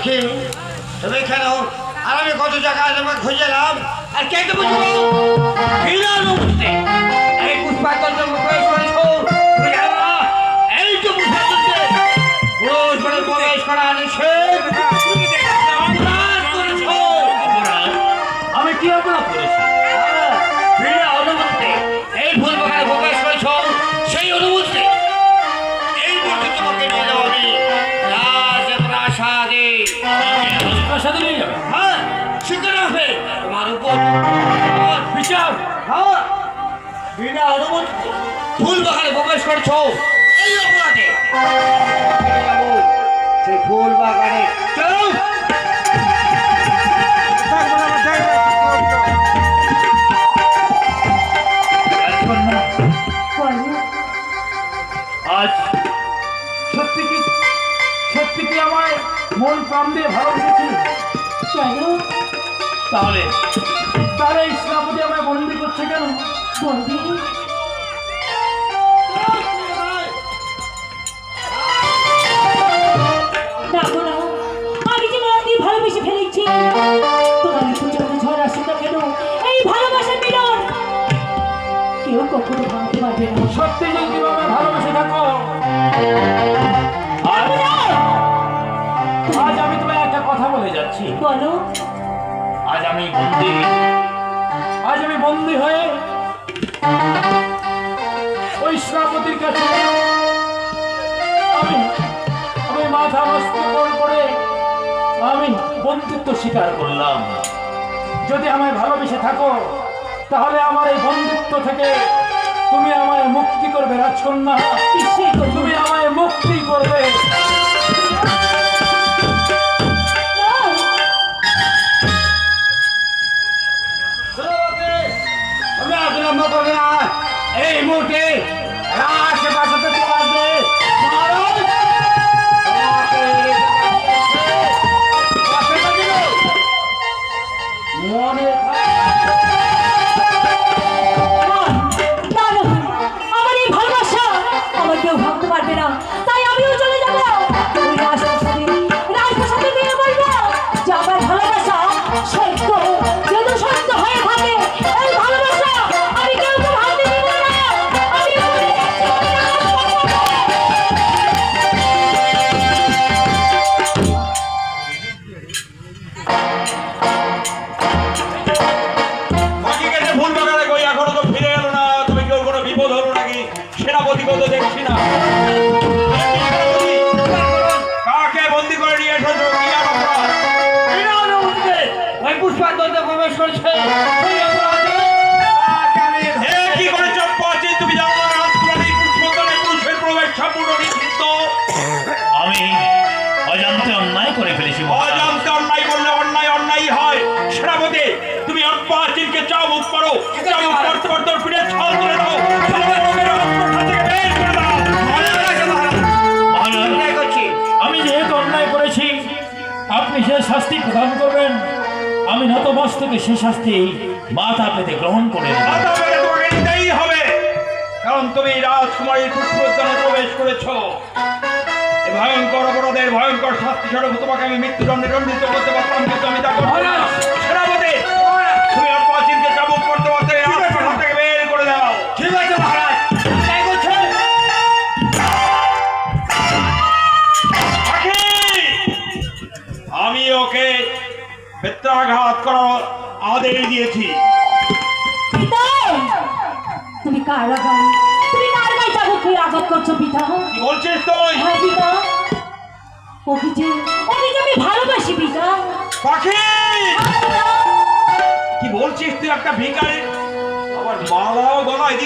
পাখি তুমি কেন? আর আমি কত জায়গায় তোমাকে খুঁজলাম আর কে তো বুঝবো এই পুষ্পাতন্ত্র প্রবেশ করেছো তুমি জানো না? এই তো পুষ্পাতন্ত্রে পুরুষ বলে প্রবেশ করা নিষেধ। আমি কি অপরাধ করেছি? বিনা অনুমতিতে এই ফুল বাগানে প্রবেশ করেছো, সেই অনুমতিতে এই মুহূর্তে তোমাকে নিয়ে যাবো আমি রাজপ্রাসাদে। রাজপ্রাসাদে নিয়ে যাবে? হ্যাঁ, শিখে রাখবে তোমার উপর বিচার। হ্যাঁ, বিনা অনুমতিতে ফুল বাগানে প্রবেশ করছো এই অপরাধে সেই ফুল বাগানে চলো। আজ সত্যি কি আমায় মন প্রাণ দিয়ে ভালোবেসেছি? তাহলে এই সেনাপতি আমায় বন্দি করছে কেন? বন্দি? দেখো না, আমি যে মন দিয়ে ভালোবেসে ফেলেছি। তোমার একটু যত ঝড় আসে না কেন, এই ভালোবাসার মিলন কেউ কখনো ভাঙতে পারবে না। সত্যি যদি তুমি আমায় ভালোবেসে থাকো, আজ আমি তোমায় একটা কথা বলে যাচ্ছি। বলো। আজ আমি বন্দি হয়ে ওই সেনাপতির কাছে আমি মাথা মস্তক করে আমি বন্দিত্ব স্বীকার করলাম। যদি আমায় ভালোবেসে থাকো তাহলে আমার এই বন্দিত্ব থেকে তুমি আমায় মুক্তি করবে রাজকন্যা। তুমি আমায় মুক্তি করবে। এই মুহূর্তে রাজপ্রাসাদে চলে আসবে মনে আমার এই ভালোবাসা আমার কেউ ভাবতে পারবে না, তাই আমিও চলে যাবো ওই রাজপ্রাসাদে গিয়ে বলবো যে আমার ভালোবাসা সত্য। যদি সত্য হয়ে থাকে এই ভালোবাসা আমি কেউ তো ভাবতে দেব না। আমি ফুল বাগানে কই এখনো তো ফিরে এলো না? তুমি কেউ কোনো বিপদ হলো নাকি? সেনাপতিকেও তো দেখছি না। কাকে বন্দি করে নিয়ে এসেছো? কি অপরাধ? বিনা অনুমতিতে ওই পুষ্পাতন্ত্রে প্রবেশ করছে সেই অপরাধে এ কি করেছো পাচি? তুমি জানো না রাজকুমারী পুষ্পতলে পুরুষের প্রবেশ সম্পূর্ণ নিষিদ্ধ। আমি অজান্তে অন্যায় করে ফেলেছি। অজান্তে অন্যায় বললে অন্যায় হয়। সেনাপতি তুমি পাচিলকে চাবুক করো। চাবুক করতে করতে ফিরে ছাল তুলে দাও। আমি যেহেতু অন্যায় করেছি আপনি সে শাস্তি প্রদান করবেন। আমি নতমস্তকে সে শাস্তি মাথা পেতে গ্রহণ করে নেব। মাথা পেতে তোমাকে নিতেই হবে, কারণ তুমি রাজকুমারীর পুষ্পোদ্যানে প্রবেশ করেছো। এই ভয়ঙ্কর অপরাধের ভয়ঙ্কর শাস্তি স্বরূপ তোমাকে আমি মৃত্যুদণ্ডে দণ্ডিত করতে পারতাম, কিন্তু আমি তা করব না। সেনাপতি তুমি আর পাচিলকে চাবুক করতে পারতে রাজপ্রাসাদ থেকে বের করে দাও। ঠিক আছে মহারাজ, তাই করছে। আমি ওকে বেত্রাঘাত করার আদেশ দিয়েছি। পিতা, তুমি কার গায়ে চাবুক করে আঘাত করছো পিতা? কি বলছিস তুই? হ্যাঁ পিতা, ওকে যে আমি ভালোবাসি পিতা। পাখি কি বলছিস তুই? একটা ভিখারি আমার মালাও গলায়